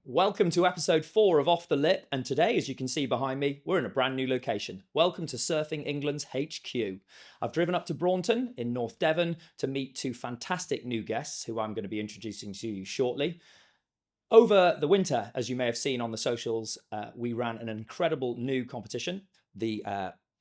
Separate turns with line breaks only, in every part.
Welcome to episode 4 of Off the Lip, and today, as you can see behind me, we're in a brand new location. Welcome to Surfing England's HQ. I've driven up to Braunton in North Devon to meet 2 fantastic new guests who I'm going to be introducing to you shortly. Over the winter, as you may have seen on the socials, we ran an incredible new competition, the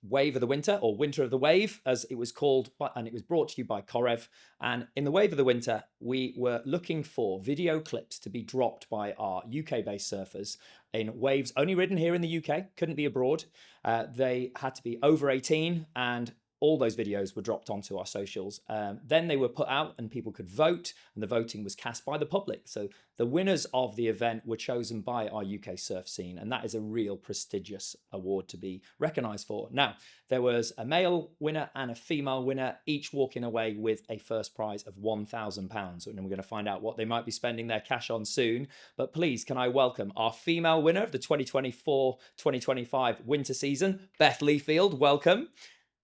Wave of the Winter, or Winter of the Wave, as it was called, and it was brought to you by Korev. And in the Wave of the Winter, we were looking for video clips to be dropped by our UK-based surfers in waves only ridden here in the UK, couldn't be abroad. They had to be over 18, and all those videos were dropped onto our socials. Then they were put out and people could vote, and the voting was cast by the public. So the winners of the event were chosen by our UK surf scene, and that is a real prestigious award to be recognised for. Now, there was a male winner and a female winner, each walking away with a first prize of £1,000. And we're going to find out what they might be spending their cash on soon. But please, can I welcome our female winner of the 2024-2025 winter season, Beth Leighfield. Welcome.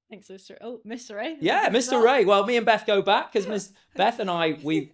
Thanks, Mr. Ray.
Yeah, Mr. Ray. Well, me and Beth go back because Miss Beth and I, we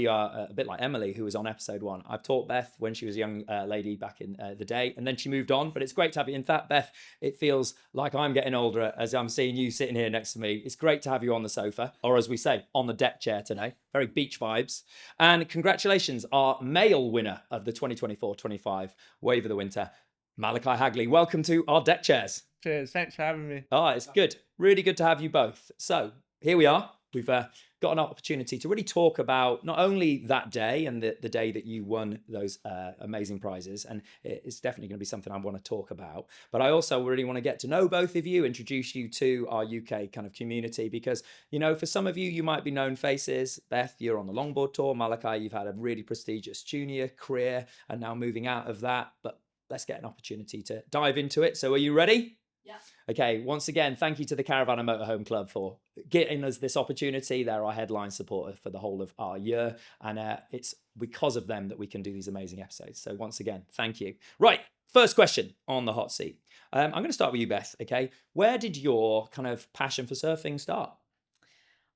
are a bit like Emily, who was on episode 1. I've taught Beth when she was a young lady back in the day, and then she moved on. But it's great to have you. In fact, Beth, it feels like I'm getting older as I'm seeing you sitting here next to me. It's great to have you on the sofa, or as we say, on the deck chair today. Very beach vibes. And congratulations, our male winner of the 2024-25 Wave of the Winter, Malakai Hagley. Welcome to our deck chairs.
Cheers. Thanks for having me.
Oh, it's good. Really good to have you both. So here we are. We've got an opportunity to really talk about not only that day and the day that you won those amazing prizes, and it's definitely going to be something I want to talk about, but I also really want to get to know both of you, introduce you to our UK kind of community, because, you know, for some of you, you might be known faces. Beth, you're on the longboard tour. Malakai, you've had a really prestigious junior career and now moving out of that, but let's get an opportunity to dive into it. So are you ready?
Yeah.
Okay, once again, thank you to the Caravan and Motorhome Club for getting us this opportunity. They're our headline supporter for the whole of our year, and it's because of them that we can do these amazing episodes. So once again, thank you. Right, first question on the hot seat. I'm going to start with you, Beth, okay? Where did your kind of passion for surfing start?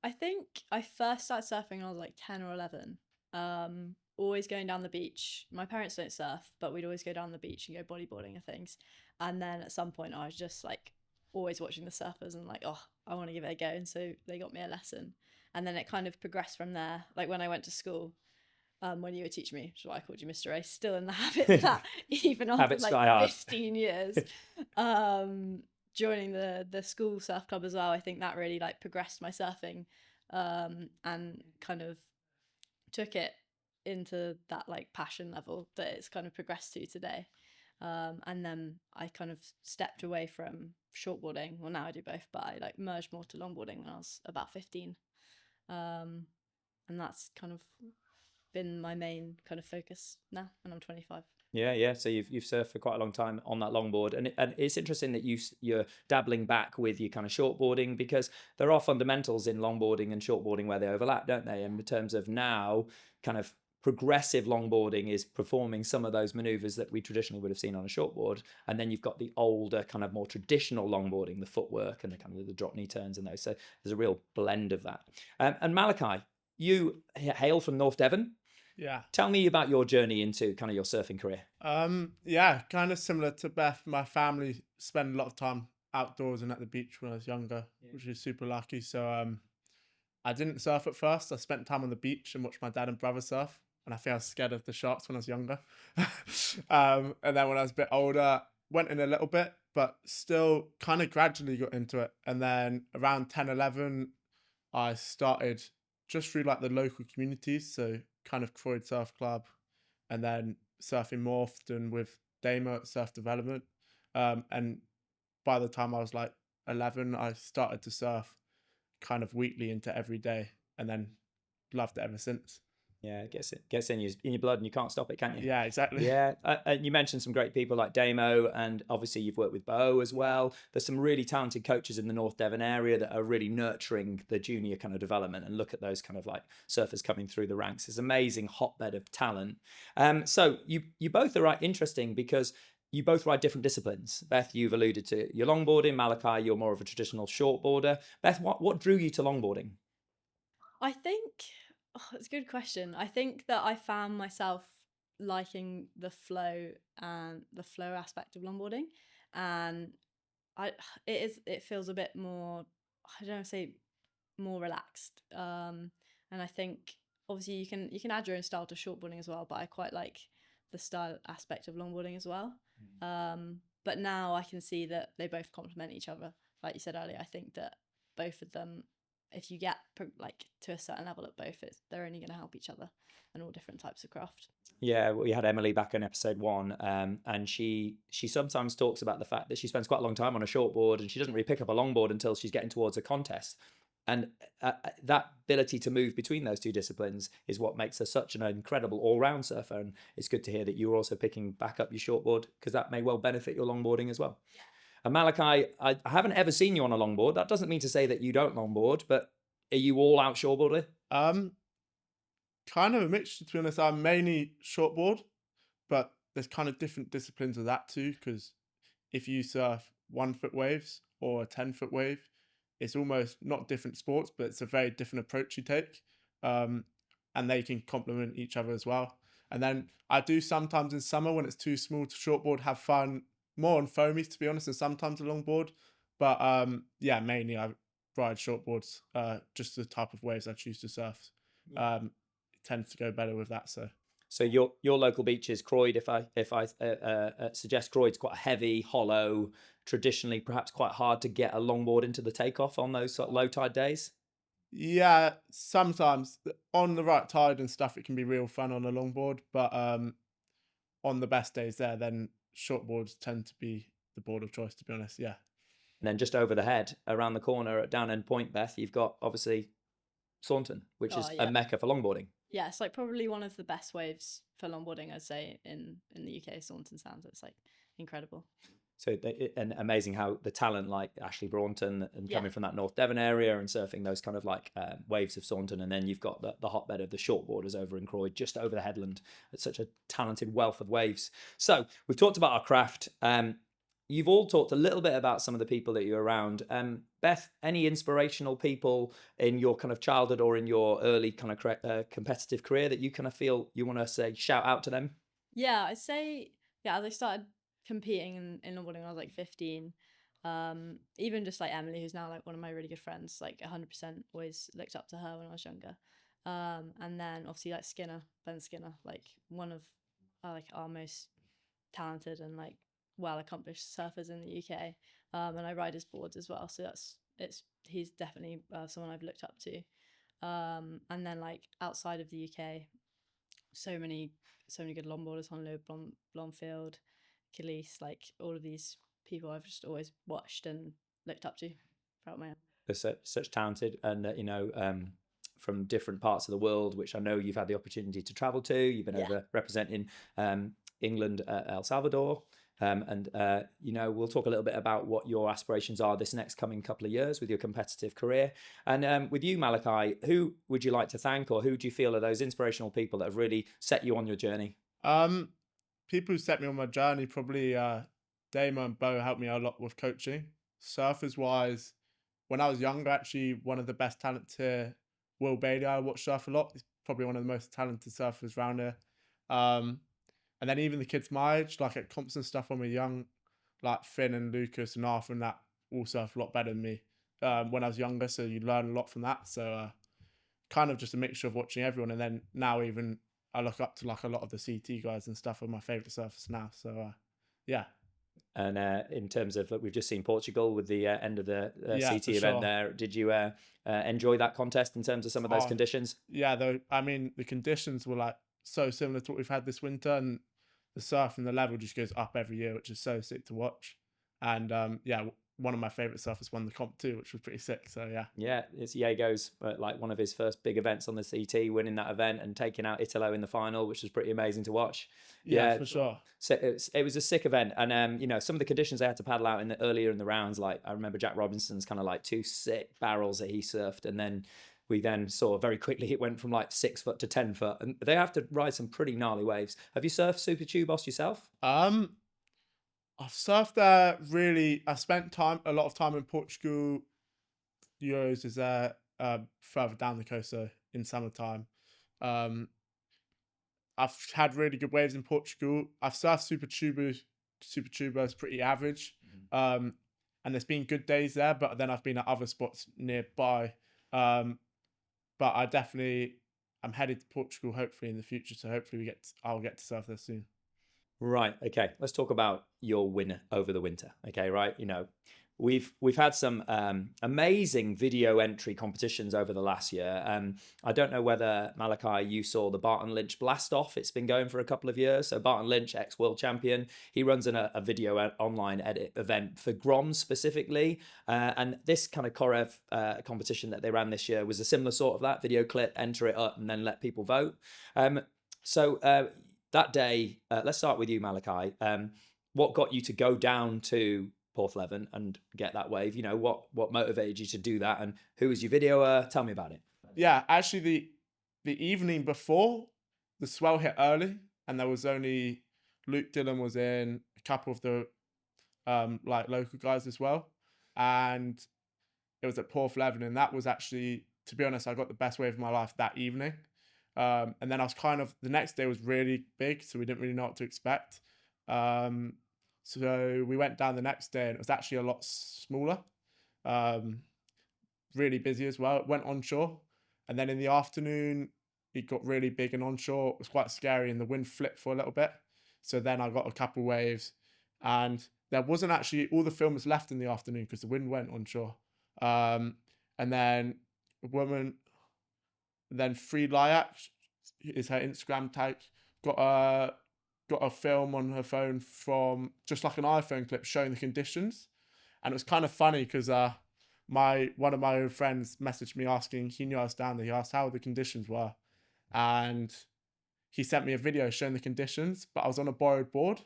I think I first started surfing when I was like 10 or 11. Always going down the beach. My parents don't surf, but we'd always go down the beach and go bodyboarding and things. And then at some point I was just like always watching the surfers and like, oh, I want to give it a go. And so they got me a lesson. And then it kind of progressed from there. Like when I went to school, when you were teaching me, which is why I called you Mr. A, still in the habit that even after like 15 years, joining the school surf club as well, I think that really like progressed my surfing and kind of took it into that like passion level that it's kind of progressed to today. And then I kind of stepped away from shortboarding. Well, now I do both, but I like merged more to longboarding when I was about 15. And that's kind of been my main kind of focus now, and I'm 25.
Yeah. So you've surfed for quite a long time on that longboard, and it's interesting that you're dabbling back with your kind of shortboarding, because there are fundamentals in longboarding and shortboarding where they overlap, don't they? And in terms of now, kind of progressive longboarding is performing some of those maneuvers that we traditionally would have seen on a shortboard, and then you've got the older kind of more traditional longboarding, the footwork and the kind of the drop knee turns and those. So there's a real blend of that. And Malakai, you hail from North Devon.
Yeah.
Tell me about your journey into kind of your surfing career.
Yeah, kind of similar to Beth. My family spent a lot of time outdoors and at the beach when I was younger, which is super lucky. So I didn't surf at first. I spent time on the beach and watched my dad and brother surf, and I think I was scared of the sharks when I was younger. And then when I was a bit older, went in a little bit, but still kind of gradually got into it. And then around 10, 11, I started just through like the local communities, so kind of Croyd Surf Club, and then surfing more often with Damo at Surf Development. And by the time I was like 11, I started to surf kind of weekly into every day, and then loved it ever since.
Yeah, it gets in your blood, and you can't stop it, can you?
Yeah, exactly.
Yeah, and you mentioned some great people like Damo, and obviously you've worked with Bo as well. There's some really talented coaches in the North Devon area that are really nurturing the junior kind of development, and look at those kind of like surfers coming through the ranks. It's an amazing hotbed of talent. So you both are interesting because you both ride different disciplines. Beth, you've alluded to your longboarding. Malakai, you're more of a traditional shortboarder. Beth, what drew you to longboarding?
I think, it's a good question. I think that I found myself liking the flow aspect of longboarding, and it feels a bit more, I don't know, say more relaxed. And I think obviously you can add your own style to shortboarding as well, but I quite like the style aspect of longboarding as well. But now I can see that they both complement each other. Like you said earlier, I think that both of them, if you get like to a certain level at both, they're only going to help each other and all different types of craft.
Yeah, we had Emily back in episode 1, and she sometimes talks about the fact that she spends quite a long time on a shortboard and she doesn't really pick up a longboard until she's getting towards a contest. And that ability to move between those two disciplines is what makes her such an incredible all-round surfer. And it's good to hear that you're also picking back up your shortboard, because that may well benefit your longboarding as well. And Malakai, I haven't ever seen you on a longboard. That doesn't mean to say that you don't longboard, but are you all out shortboarder?
Kind of a mixture, to be honest. I'm mainly shortboard, but there's kind of different disciplines of that too, because if you surf 1-foot waves or a 10-foot wave, it's almost not different sports, but it's a very different approach you take. And they can complement each other as well. And then I do sometimes in summer, when it's too small to shortboard, have fun more on foamies, to be honest, and sometimes a longboard. But yeah, mainly I ride shortboards, just the type of waves I choose to surf. It tends to go better with that.
So your local beach is Croyd. If I suggest Croyd's quite heavy, hollow, traditionally perhaps quite hard to get a longboard into the takeoff on those sort of low tide days.
Yeah, sometimes on the right tide and stuff, it can be real fun on a longboard. But on the best days there, then shortboards tend to be the board of choice, to be honest. Yeah.
And then just over the head, around the corner at Down End Point, Beth, you've got obviously Saunton, which is a mecca for longboarding.
Yeah, it's like probably one of the best waves for longboarding, I'd say, in the UK. Saunton Sands, it's like incredible.
So and amazing how the talent like Ashley Braunton and coming from that North Devon area and surfing those kind of like waves of Saunton, and then you've got the hotbed of the shortboarders over in Croyd, just over the headland. It's such a talented wealth of waves. So we've talked about our craft. You've all talked a little bit about some of the people that you're around. Beth, any inspirational people in your kind of childhood or in your early kind of competitive career that you kind of feel you want to say shout out to them?
Yeah, I'd say, as I started competing in longboarding when I was like 15, even just like Emily, who's now like one of my really good friends, like 100% always looked up to her when I was younger. And then obviously like Ben Skinner, like one of like our most talented and like well-accomplished surfers in the UK, and I ride his boards as well, so he's definitely someone I've looked up to. And then like outside of the UK, so many good longboarders, Honlo, Blomfield, Khalees, like all of these people I've just always watched and looked up to throughout my own.
They're such talented, and from different parts of the world, which I know you've had the opportunity to travel to. You've been over representing England, El Salvador. We'll talk a little bit about what your aspirations are this next coming couple of years with your competitive career. And with you, Malakai, who would you like to thank, or who do you feel are those inspirational people that have really set you on your journey?
People who set me on my journey, probably Damo and Bo helped me a lot with coaching. Surfers wise, when I was younger, actually one of the best talents here, Will Bailey, I watched surf a lot. He's probably one of the most talented surfers around here. And then even the kids my age, like at comps and stuff when we're young, like Finn and Lucas and Arthur and that, all surf a lot better than me when I was younger. So you learn a lot from that. So kind of just a mixture of watching everyone. And then now even I look up to like a lot of the CT guys and stuff are my favourite surfers now. So yeah.
And in terms of, we've just seen Portugal with the end of the CT event there. Did you enjoy that contest in terms of some of those conditions?
Yeah, though, I mean, the conditions were like so similar to what we've had this winter, and the surf and the level just goes up every year, which is so sick to watch. And one of my favourite surfers won the comp too, which was pretty sick. So yeah,
it's Diego's like one of his first big events on the CT, winning that event and taking out Italo in the final, which was pretty amazing to watch.
Yeah, for sure.
So it was a sick event, and some of the conditions they had to paddle out earlier in the rounds, like I remember Jack Robinson's kind of like 2 sick barrels that he surfed, and then we then saw very quickly it went from like 6 foot to 10 foot, and they have to ride some pretty gnarly waves. Have you surfed Super Tubos yourself?
I've surfed there really. I spent a lot of time in Portugal. Euros is there further down the coast, so in summertime. I've had really good waves in Portugal. I've surfed Super Tubo is pretty average. And there's been good days there, but then I've been at other spots nearby. But I'm headed to Portugal hopefully in the future. So hopefully I'll get to surf there soon.
Right. Okay. Let's talk about your win over the winter. Okay. Right. We've had some amazing video entry competitions over the last year. I don't know whether Malakai, you saw the Barton Lynch Blast Off. It's been going for a couple of years. So Barton Lynch, ex-world champion, he runs a video online edit event for Grom specifically. And this kind of Korev competition that they ran this year was a similar sort of that video clip, enter it up, and then let people vote. That day, let's start with you, Malakai. What got you to go down to Porthleven and get that wave? What motivated you to do that, and who was your videoer? Tell me about it.
Yeah, actually, the evening before, the swell hit early, and there was only Luke Dillon was in, a couple of the local guys as well, and it was at Porthleven, and that was actually, to be honest, I got the best wave of my life that evening. And then I was the next day was really big, so we didn't really know what to expect. So we went down the next day, and it was actually a lot smaller, really busy as well. It went onshore, and then in the afternoon, it got really big and onshore. It was quite scary, and the wind flipped for a little bit. So then I got a couple waves, and there wasn't actually all the filmers left in the afternoon because the wind went onshore. And then a woman, then Free Lyak is her Instagram tag, got a film on her phone from just like an iPhone clip showing the conditions. And it was kind of funny because one of my own friends messaged me asking, he knew I was down there, he asked how the conditions were. And he sent me a video showing the conditions, but I was on a borrowed board.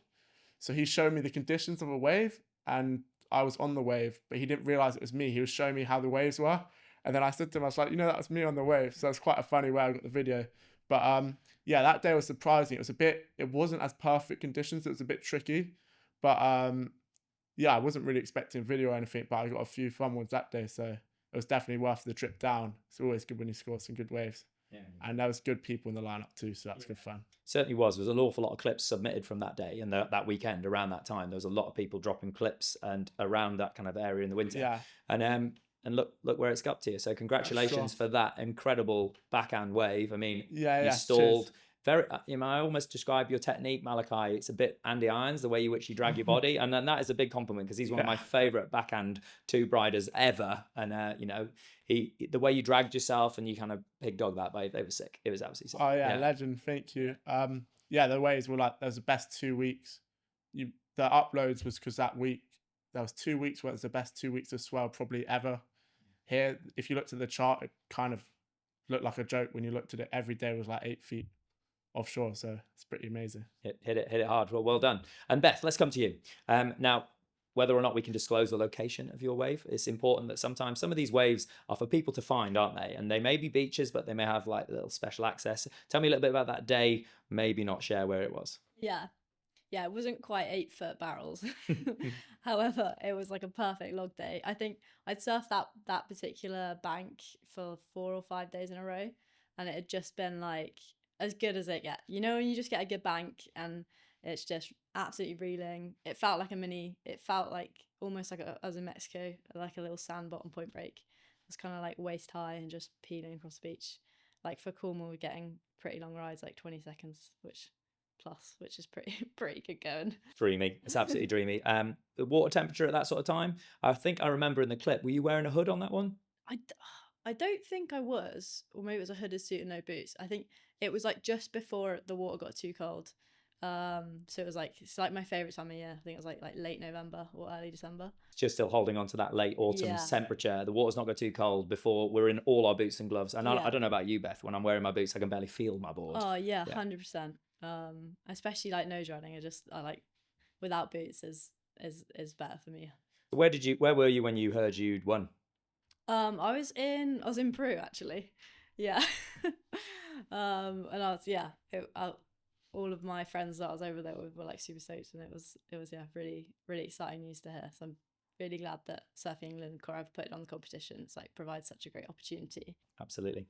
So he showed me the conditions of a wave, and I was on the wave, but he didn't realize it was me. He was showing me how the waves were. And then I said to him, I was like, that was me on the wave. So it's quite a funny way I got the video. But yeah, that day was surprising. It wasn't as perfect conditions. It was a bit tricky. But yeah, I wasn't really expecting video or anything, but I got a few fun ones that day. So it was definitely worth the trip down. It's always good when you score some good waves. Yeah. And there was good people in the lineup too, so that's good fun.
Certainly was. There was an awful lot of clips submitted from that day and that weekend around that time. There was a lot of people dropping clips and around that kind of area in the winter. Yeah. And look where it's got to you. So congratulations for that incredible backhand wave. I mean, you stalled. Cheers. Very, I almost describe your technique, Malakai. It's a bit Andy Irons, the way in which you drag your body, and then that is a big compliment because he's one of my favourite backhand tube riders ever. And the way you dragged yourself and you kind of pig dog that wave, they were sick. It was absolutely sick.
Oh yeah, legend. Thank you. The waves were there was the best 2 weeks. The uploads was because that week there was 2 weeks where it was the best 2 weeks of swell probably ever. Here, if you looked at the chart, it kind of looked like a joke when you looked at it. Every day was like 8 feet offshore, so it's pretty amazing.
Hit it hard. Well done. And Beth, let's come to you. Now, whether or not we can disclose the location of your wave, it's important that sometimes some of these waves are for people to find, aren't they? And they may be beaches, but they may have like little special access. Tell me a little bit about that day, maybe not share where it was.
Yeah, it wasn't quite 8-foot barrels. However, it was like a perfect log day. I think I'd surfed that particular bank for 4 or 5 days in a row, and it had just been like as good as it gets. When you just get a good bank and it's just absolutely reeling. It felt like almost like I was in Mexico, like a little sand bottom point break. It was kind of like waist high and just peeling across the beach. Like for Cornwall, we're getting pretty long rides, like 20 seconds, which is pretty good going.
Dreamy. It's absolutely dreamy. The water temperature at that sort of time, I think I remember in the clip, were you wearing a hood on that one?
I don't think I was, or maybe it was a hooded suit and no boots. I think it was like just before the water got too cold. So it's like my favorite time of year. I think it was like late November or early December.
Just still holding on to that late autumn temperature. The water's not got too cold before we're in all our boots and gloves. And I don't know about you, Beth. When I'm wearing my boots, I can barely feel my board.
Oh yeah, 100%. Especially like nose riding. I like without boots is better for me.
Where were you when you heard you'd won?
I was in Peru actually. Yeah. And I was all of my friends that I was over there with were like super stoked, and it was really, really exciting news to hear. So I'm really glad that Surfing England and Korev put it on the competition. It's like provides such a great opportunity.
Absolutely.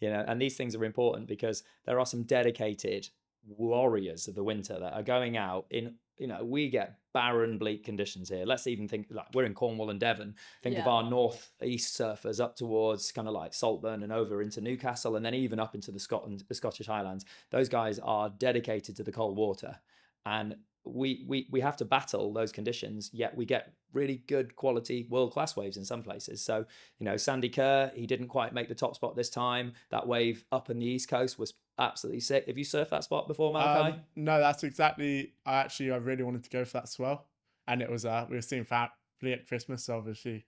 And these things are important because there are some dedicated warriors of the winter that are going out in, we get barren, bleak conditions here. Let's even think, like, we're in Cornwall and Devon. Think of
Yeah.
our northeast surfers up towards kind of like Saltburn and over into Newcastle, and then even up into the Scottish Highlands. Those guys are dedicated to the cold water, and we have to battle those conditions, yet we get really good quality world-class waves in some places. So, Sandy Kerr, he didn't quite make the top spot this time. That wave up in the East Coast was absolutely sick. Have you surfed that spot before, Malakai?
No, that's exactly. I really wanted to go for that swell, and it was we were seeing family at Christmas, so obviously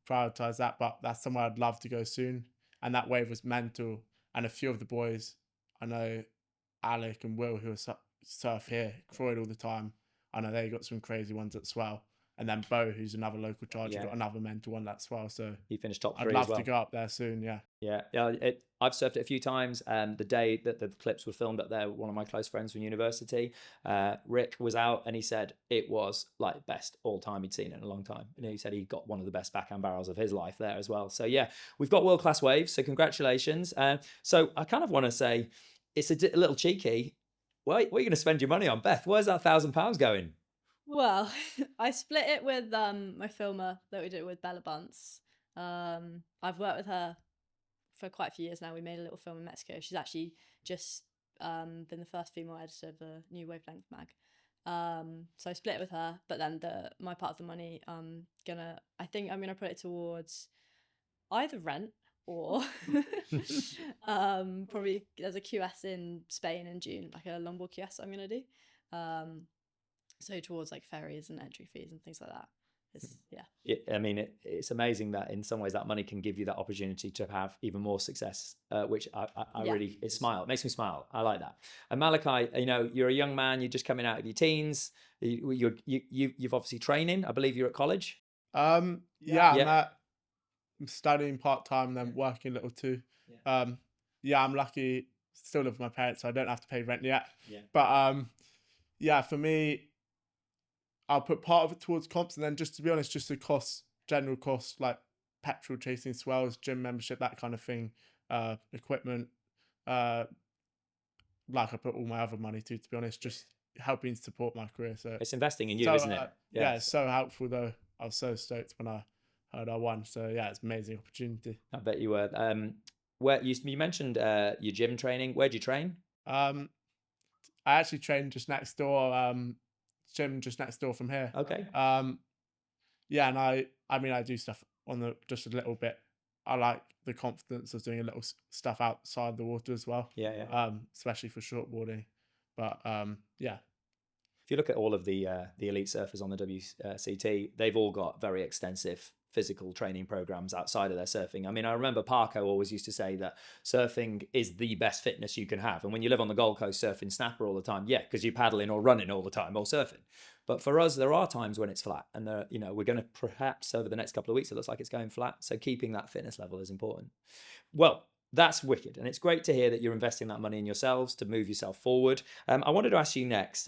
prioritize that. But that's somewhere I'd love to go soon. And that wave was mental. And a few of the boys, I know, Alec and Will, who are surf here, Croyd all the time. I know they got some crazy ones at swell. And then Bo, who's another local charger, got another mental one that's well. So
he finished top 3
I'd love
as well.
to go up there soon. Yeah.
I've surfed it a few times. The day that the clips were filmed up there, one of my close friends from university, Rick, was out, and he said it was like best all time he'd seen it in a long time. He said he got one of the best backhand barrels of his life there as well. So yeah, we've got world class waves. So congratulations. So I kind of want to say it's a little cheeky. What are you going to spend your money on, Beth? Where's that £1,000 going?
Well, I split it with my filmer that we did with Bella Bunce. I've worked with her for quite a few years now. We made a little film in Mexico. She's actually just been the first female editor of the new Wavelength mag. So I split it with her, but then my part of the money, I think I'm gonna put it towards either rent or probably there's a QS in Spain in June, like a longboard QS I'm gonna do. So towards like ferries and entry fees and things like that.
It's amazing that in some ways that money can give you that opportunity to have even more success, which I really, it makes me smile. I like that. And Malakai, you're a young man, you're just coming out of your teens. You've obviously training. I believe you're at college.
I'm studying part-time, then working a little too. I'm lucky, still live with my parents, so I don't have to pay rent yet. But for me, I'll put part of it towards comps, and then just to be honest, just the general cost, like petrol, chasing swells, gym membership, that kind of thing, equipment. Like I put all my other money to be honest, just helping support my career. So
it's investing in you, isn't it?
It's so helpful though. I was so stoked when I heard I won. So yeah, it's an amazing opportunity.
I bet you were. Where you mentioned your gym training. Where do you train?
I actually train just next door. Gym just next door from here.
Okay.
And I do stuff on just a little bit. I like the confidence of doing a little stuff outside the water as well. Especially for shortboarding. But
if you look at all of the elite surfers on the WCT, they've all got very extensive physical training programs outside of their surfing. I mean, I remember Parko always used to say that surfing is the best fitness you can have. And when you live on the Gold Coast surfing snapper all the time, because you're paddling or running all the time or surfing. But for us, there are times when it's flat, and we're going to perhaps over the next couple of weeks, it looks like it's going flat. So keeping that fitness level is important. Well, that's wicked. And it's great to hear that you're investing that money in yourselves to move yourself forward. I wanted to ask you next,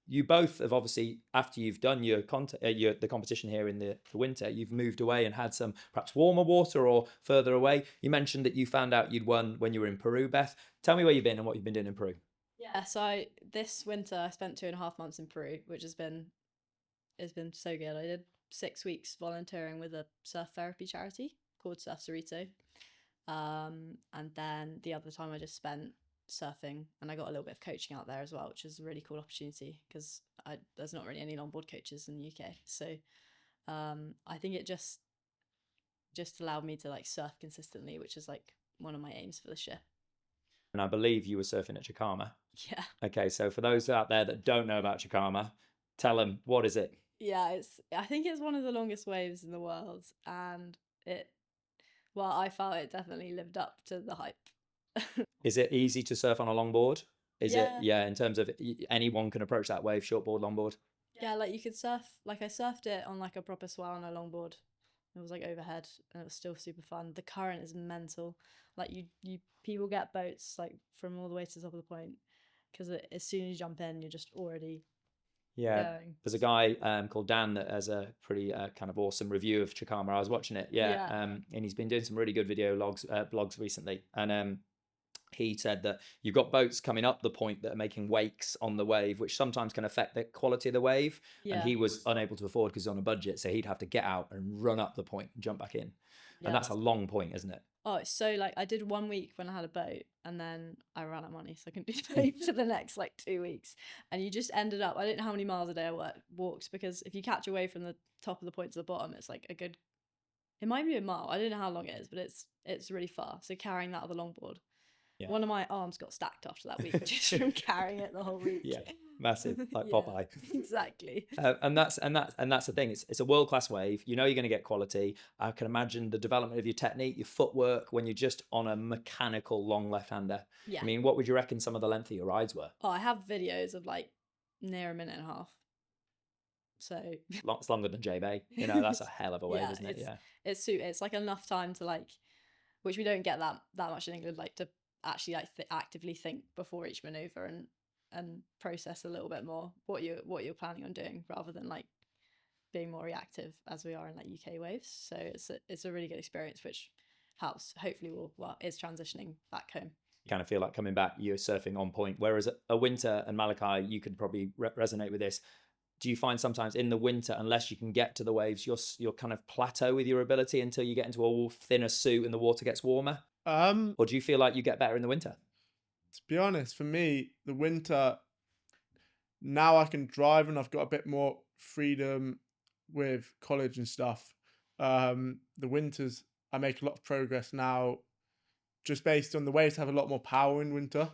you both have obviously, after you've done the competition here in the winter, you've moved away and had some perhaps warmer water or further away. You mentioned that you found out you'd won when you were in Peru, Beth. Tell me where you've been and what you've been doing in Peru.
Yeah, so this winter I spent 2.5 months in Peru, which it's been so good. I did 6 weeks volunteering with a surf therapy charity called Surf Cerrito. And then the other time I just spent surfing, and I got a little bit of coaching out there as well, which is a really cool opportunity because there's not really any longboard coaches in the UK. So I think it just allowed me to like surf consistently, which is like one of my aims for this year.
And I believe you were surfing at Chicama.
Yeah.
Okay, so for those out there that don't know about Chicama, tell them, what is it?
Yeah, I think it's one of the longest waves in the world, and I felt it definitely lived up to the hype.
Is it easy to surf on a longboard? Is it in terms of anyone can approach that wave, shortboard, longboard?
Yeah, like you could surf, like I surfed it on like a proper swell on a longboard. It was like overhead, and it was still super fun. The current is mental. Like you people get boats like from all the way to the top of the point, because as soon as you jump in, you're just already going.
There's a guy called Dan that has a pretty kind of awesome review of Chicama. I was watching it, and he's been doing some really good blogs recently, and he said that you've got boats coming up the point that are making wakes on the wave, which sometimes can affect the quality of the wave. And he was unable to afford because he's on a budget. So he'd have to get out and run up the point and jump back in.
Yeah.
And that's a long point, isn't it?
Oh, it's so like I did 1 week when I had a boat, and then I ran out of money, so I couldn't do the boat for the next like 2 weeks. And you just ended up, I don't know how many miles a day I walked, because if you catch a wave from the top of the point to the bottom, it's like a good, it might be a mile. I don't know how long it is, but it's really far. So carrying that with a longboard.
Yeah.
One of my arms got stacked after that week just from carrying it the whole week.
Yeah, massive, like
Yeah,
Popeye.
exactly.
And that's the thing. It's a world class wave. You know you're going to get quality. I can imagine the development of your technique, your footwork when you're just on a mechanical long left hander.
Yeah.
I mean, what would you reckon some of the length of your rides were?
Oh, I have videos of like near a minute and a half. So
It's longer than J-Bay. You know, that's a hell of a wave,
Yeah,
isn't it? Yeah.
it's like enough time to like, which we don't get that much in England, like to actually like actively think before each maneuver and process a little bit more what you're planning on doing, rather than like being more reactive as we are in like UK waves. So it's a really good experience, which helps. Hopefully is transitioning back home.
You kind of feel like coming back, you're surfing on point. Whereas a winter, and Malakai, you could probably resonate with this. Do you find sometimes in the winter, unless you can get to the waves, you're kind of plateau with your ability until you get into a thinner suit and the water gets warmer? Or do you feel like you get better in the winter?
To be honest, for me, the winter, now I can drive and I've got a bit more freedom with college and stuff. The winters, I make a lot of progress now, just based on the waves have a lot more power in winter,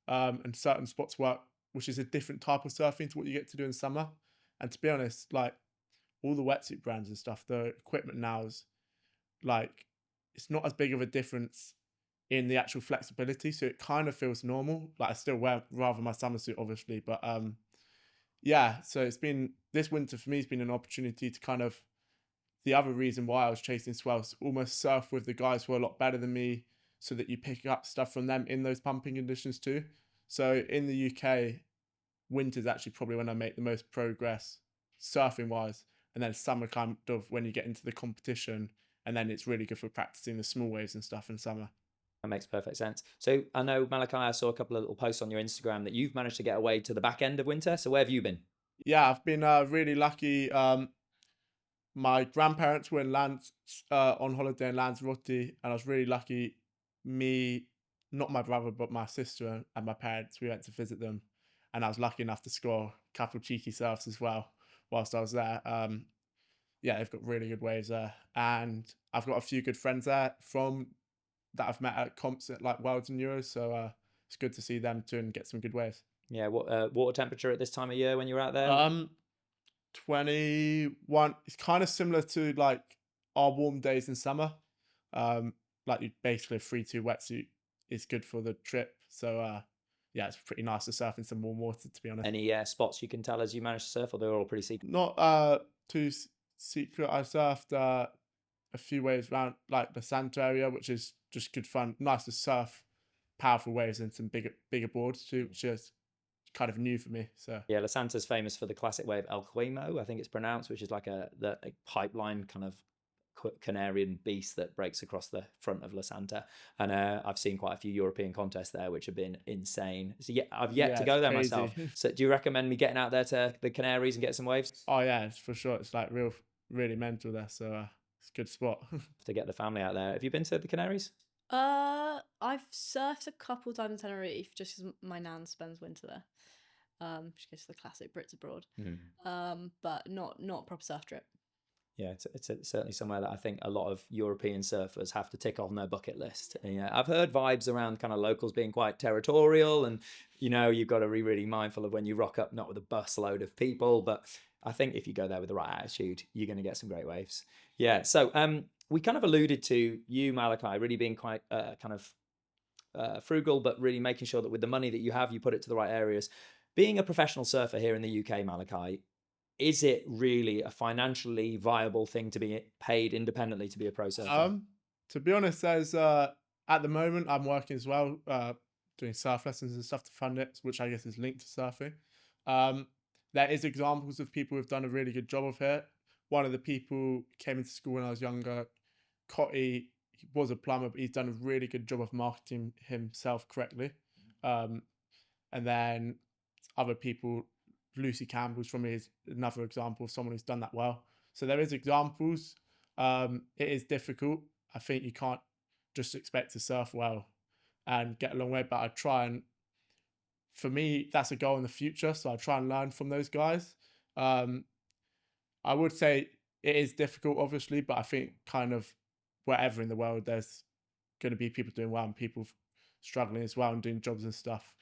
and certain spots work, which is a different type of surfing to what you get to do in summer. And to be honest, like all the wetsuit brands and stuff, the equipment now is like, it's not as big of a difference in the actual flexibility, so it kind of feels normal. Like I still wear rather my summer suit, obviously, but yeah. So it's been, this winter for me has been an opportunity to kind of, the other reason why I was chasing swells, almost surf with the guys who are a lot better than me, so that you pick up stuff from them in those pumping conditions too. So in the UK, winter's actually probably when I make the most progress surfing wise, and then summer kind of when you get into the competition, and then it's really good for practicing the small waves and stuff in summer.
That makes perfect sense. So I know, Malakai, I saw a couple of little posts on your Instagram that you've managed to get away to the back end of winter. So where have you been?
Yeah, I've been really lucky. My grandparents were in on holiday in Lanzarote, and I was really lucky. Me, not my brother, but my sister and my parents, we went to visit them, and I was lucky enough to score a couple of cheeky surfs as well whilst I was there. Yeah, they've got really good waves there, and I've got a few good friends there that I've met at comps at like Worlds and Euros, so it's good to see them too and get some good waves.
Yeah, what water temperature at this time of year when you're out there?
21. It's kind of similar to like our warm days in summer. Like you basically a 3-2 wetsuit is good for the trip. So yeah, it's pretty nice to surf in some warm water, to be honest.
Any spots you can tell us you managed to surf, or they're all pretty secret?
Not too secret. I surfed a few waves around like the Santa area, which is just good fun. Nice to surf powerful waves and some bigger boards too, which is kind of new for me. So
yeah, La Santa's famous for the classic wave El Huimo, I think it's pronounced, which is like a pipeline kind of Canarian beast that breaks across the front of La Santa. And I've seen quite a few European contests there, which have been insane. So yeah, I've yet to go there
crazy.
myself. So do you recommend me getting out there to the Canaries and get some waves?
Oh yeah, it's for sure. It's like really mental there. So it's a good spot.
To get the family out there. Have you been to the Canaries?
I've surfed a couple times in Tenerife just because my nan spends winter there. She goes to the classic Brits abroad. But not proper surf trip.
Yeah, it's certainly somewhere that I think a lot of European surfers have to tick on their bucket list. And, yeah, I've heard vibes around kind of locals being quite territorial, and you've got to be really mindful of when you rock up, not with a bus load of people, but I think if you go there with the right attitude, you're going to get some great waves. Yeah, so we kind of alluded to you, Malakai, really being quite frugal, but really making sure that with the money that you have, you put it to the right areas. Being a professional surfer here in the UK, Malakai, is it really a financially viable thing to be paid independently to be a pro surfer?
To be honest, there's at the moment I'm working as well, doing surf lessons and stuff to fund it, which I guess is linked to surfing. There is examples of people who've done a really good job of it. One of the people came into school when I was younger, Cotty. was a plumber, but he's done a really good job of marketing himself correctly. And then other people, Lucy Campbell's from me is another example of someone who's done that well. So there is examples. It is difficult. I think you can't just expect to surf well and get a long way, but I try and, for me, that's a goal in the future. So I try and learn from those guys. I would say it is difficult, obviously, but I think kind of wherever in the world, there's going to be people doing well and people struggling as well and doing jobs and stuff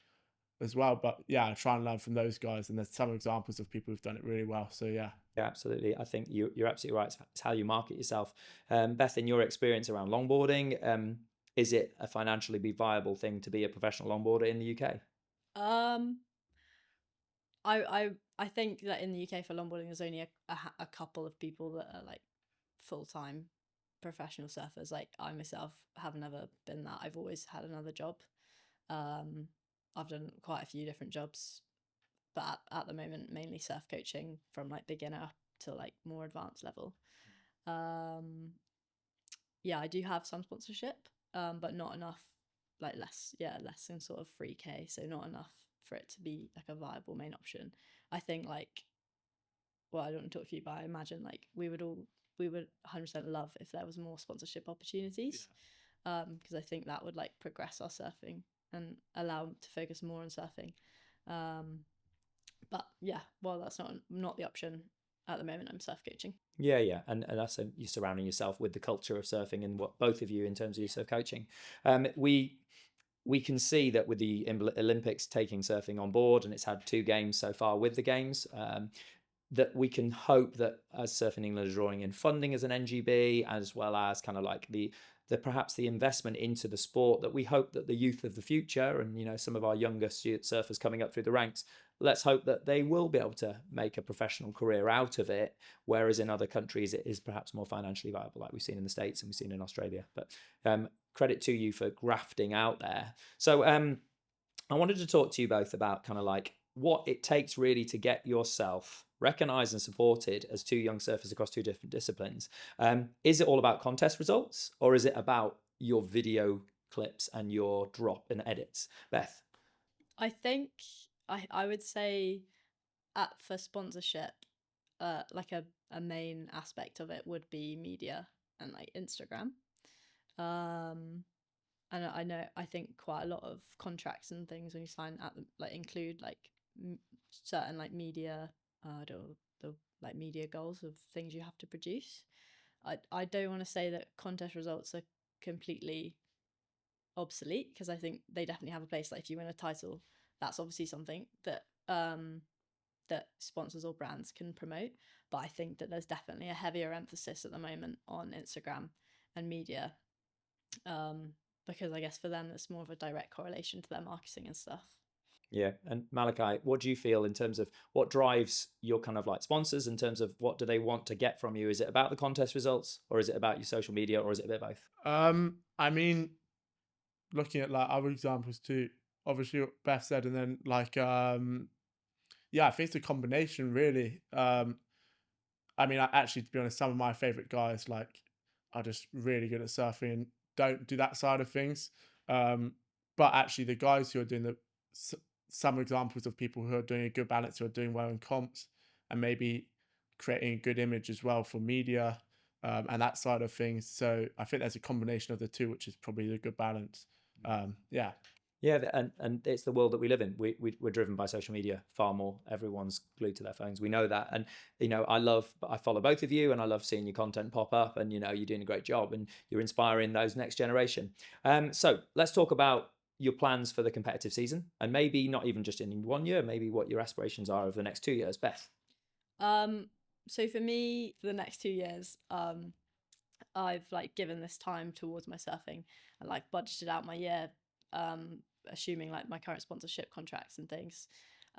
as well. But yeah, I try and learn from those guys. And there's some examples of people who've done it really well. So yeah.
Yeah, absolutely. I think you're absolutely right. It's how you market yourself. Beth, in your experience around longboarding, is it a financially be viable thing to be a professional longboarder in the UK?
I think that in the UK for longboarding, there's only a couple of people that are like full-time professional surfers. Like I myself have never been that. I've always had another job. I've done quite a few different jobs, but at the moment mainly surf coaching from like beginner up to like more advanced level. Yeah, I do have some sponsorship, but not enough, like less than sort of 3K, so not enough for it to be like a viable main option. I think like, well, I don't want to talk to you, but I imagine like we would 100% love if there was more sponsorship opportunities, because I think that would like progress our surfing and allow to focus more on surfing. But yeah, well, that's not the option at the moment. I'm surf coaching.
Yeah, and that's you're surrounding yourself with the culture of surfing and what both of you in terms of your surf coaching. We can see that with the Olympics taking surfing on board, and it's had 2 games so far with the games. That we can hope that as Surfing England is drawing in funding as an NGB, as well as kind of like the perhaps the investment into the sport, that we hope that the youth of the future and some of our younger surfers coming up through the ranks, let's hope that they will be able to make a professional career out of it, whereas in other countries it is perhaps more financially viable, like we've seen in the States and we've seen in Australia. But credit to you for grafting out there. So I wanted to talk to you both about kind of like what it takes really to get yourself recognised and supported as 2 young surfers across 2 different disciplines. Is it all about contest results, or is it about your video clips and your drop and edits? Beth?
I think I would say for sponsorship, like a main aspect of it would be media and like Instagram. And I think quite a lot of contracts and things when you sign at like include like certain like media, the like media goals of things you have to produce. I don't want to say that contest results are completely obsolete, because I think they definitely have a place. Like if you win a title, that's obviously something that that sponsors or brands can promote. But I think that there's definitely a heavier emphasis at the moment on Instagram and media, because I guess for them it's more of a direct correlation to their marketing and stuff.
Yeah, and Malakai, what do you feel in terms of what drives your kind of like sponsors in terms of what do they want to get from you? Is it about the contest results, or is it about your social media, or is it a bit of both?
I mean, looking at like other examples too, obviously what Beth said, and then like yeah, I think it's a combination really. I mean, actually, to be honest, some of my favorite guys like are just really good at surfing and don't do that side of things. But actually, the guys who are doing some examples of people who are doing a good balance, who are doing well in comps, and maybe creating a good image as well for media, and that side of things. So I think there's a combination of the two, which is probably the good balance. Yeah.
Yeah, and it's the world that we live in. We're driven by social media far more. Everyone's glued to their phones. We know that. And, I follow both of you and I love seeing your content pop up, and, you're doing a great job and you're inspiring those next generation. So let's talk about your plans for the competitive season, and maybe not even just in 1 year, maybe what your aspirations are over the next 2 years. Beth?
So for me, for the next 2 years, I've like given this time towards my surfing and like budgeted out my year, assuming like my current sponsorship contracts and things,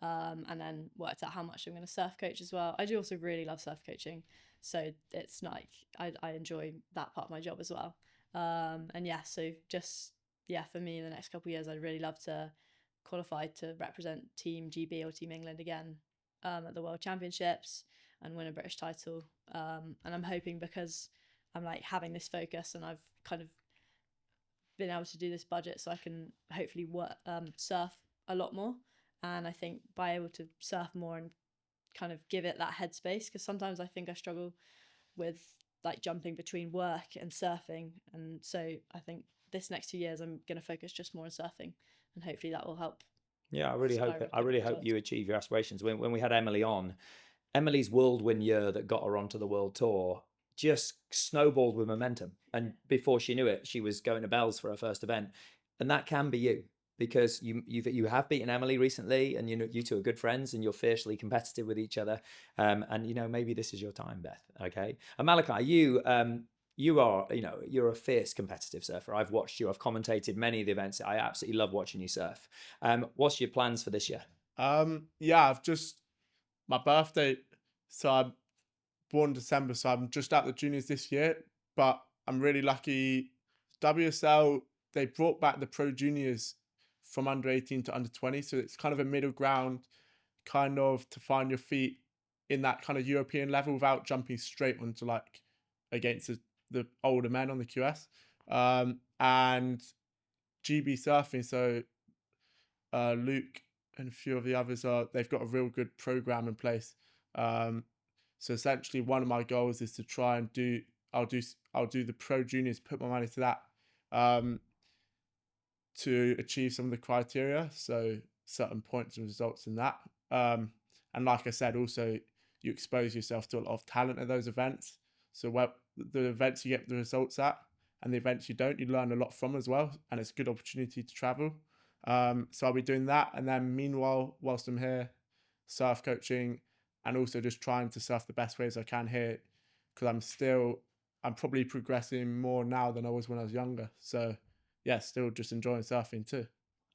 and then worked out how much I'm going to surf coach as well. I do also really love surf coaching, so it's like I enjoy that part of my job as well. And yeah, so just for me in the next couple of years, I'd really love to qualify to represent Team GB or Team England again, at the World Championships and win a British title. And I'm hoping, because I'm like having this focus and I've kind of been able to do this budget so I can hopefully surf a lot more. And I think by able to surf more and kind of give it that headspace, because sometimes I think I struggle with like jumping between work and surfing. And so I think this next 2 years I'm going to focus just more on surfing, and hopefully that will help.
Yeah, I really hope it. I
skyrocket
really hope
results.
you achieve your aspirations. When we had Emily on, Emily's whirlwind year that got her onto the world tour just snowballed with momentum. And before she knew it, she was going to Bells for her first event. And that can be you, because you have beaten Emily recently, and you two are good friends, and you're fiercely competitive with each other. And maybe this is your time, Beth. Okay. And Malakai, you are, you're a fierce competitive surfer. I've watched you. I've commentated many of the events. I absolutely love watching you surf. What's your plans for this year?
I've just my birthday. So I'm born December, so I'm just at the juniors this year. But I'm really lucky. WSL, they brought back the pro juniors from under 18 to under 20, so it's kind of a middle ground, kind of to find your feet in that kind of European level without jumping straight onto like against the older men on the QS. And GB surfing, so Luke and a few of the others they've got a real good program in place. So essentially one of my goals is to try and I'll do the pro juniors, put my money to that, to achieve some of the criteria, so certain points and results in that. And like I said, also you expose yourself to a lot of talent at those events. So the events you get the results at and the events you don't, you learn a lot from as well, and it's a good opportunity to travel. So I'll be doing that, and then meanwhile, whilst I'm here, surf coaching, and also just trying to surf the best ways I can here, because I'm probably progressing more now than I was when I was younger. So yeah, still just enjoying surfing too.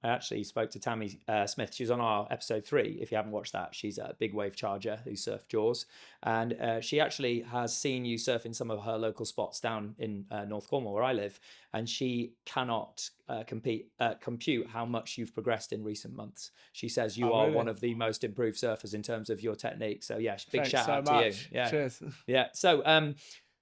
I actually spoke to Tammy Smith. She was on our episode 3. If you haven't watched that, she's a big wave charger who surfed Jaws. And she actually has seen you surfing some of her local spots down in North Cornwall, where I live. And she cannot compute how much you've progressed in recent months. She says you are one of the most improved surfers in terms of your technique. So yeah, big shout out to you. Yeah.
Cheers.
Yeah. So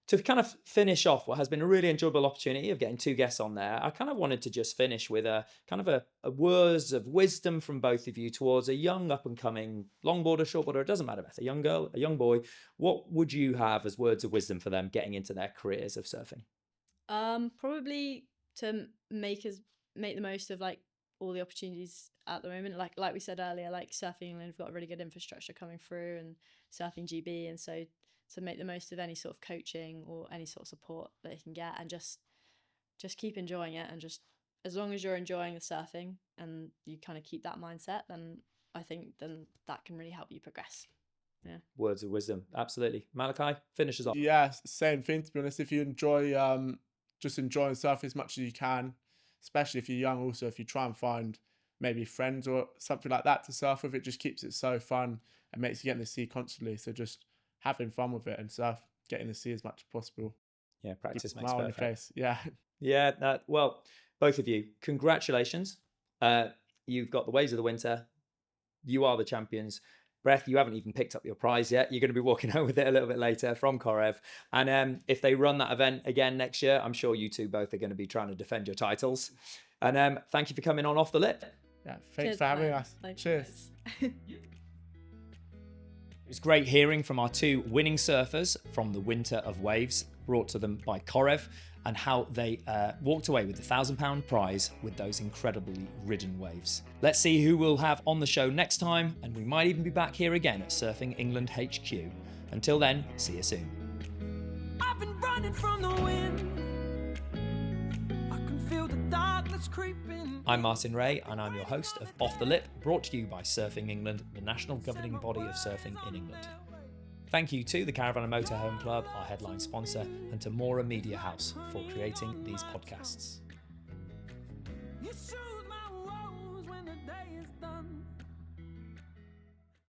to kind of finish off what has been a really enjoyable opportunity of getting 2 guests on there, I kind of wanted to just finish with a kind of a words of wisdom from both of you towards a young up-and-coming longboarder, shortboarder, it doesn't matter, a young girl, a young boy. What would you have as words of wisdom for them getting into their careers of surfing?
Probably to make the most of like all the opportunities at the moment. Like we said earlier, like Surfing England have got a really good infrastructure coming through, and Surfing GB, and so to make the most of any sort of coaching or any sort of support that they can get, and just keep enjoying it, and just as long as you're enjoying the surfing and you kind of keep that mindset, then I think then that can really help you progress. Yeah.
Words of wisdom. Absolutely. Malakai, finish us off.
Yeah, same thing, to be honest. If you enjoy just enjoying surfing as much as you can, especially if you're young, also if you try and find maybe friends or something like that to surf with, it just keeps it so fun and makes you get in the sea constantly. So just having fun with it and surf, getting the sea as much as possible.
Yeah, practice makes perfect.
Face. Yeah.
Yeah. Well, both of you, congratulations. You've got the Waves of the Winter. You are the champions. Beth, you haven't even picked up your prize yet. You're going to be walking home with it a little bit later from Korev. And if they run that event again next year, I'm sure you two both are going to be trying to defend your titles. And thank you for coming on Off the Lip.
Yeah, thanks for having us. Cheers.
It was great hearing from our 2 winning surfers from the Winter of Waves, brought to them by Korev, and how they walked away with the £1,000 prize with those incredibly ridden waves. Let's see who we'll have on the show next time, and we might even be back here again at Surfing England HQ. Until then, see you soon. I've been running from the wind. I can feel the darkness creeping. I'm Martin Ray, and I'm your host of Off the Lip, brought to you by Surfing England, the national governing body of surfing in England. Thank you to the Caravan and Motorhome Club, our headline sponsor, and to Mora Media House for creating these podcasts. You soothe my woes when the day is done.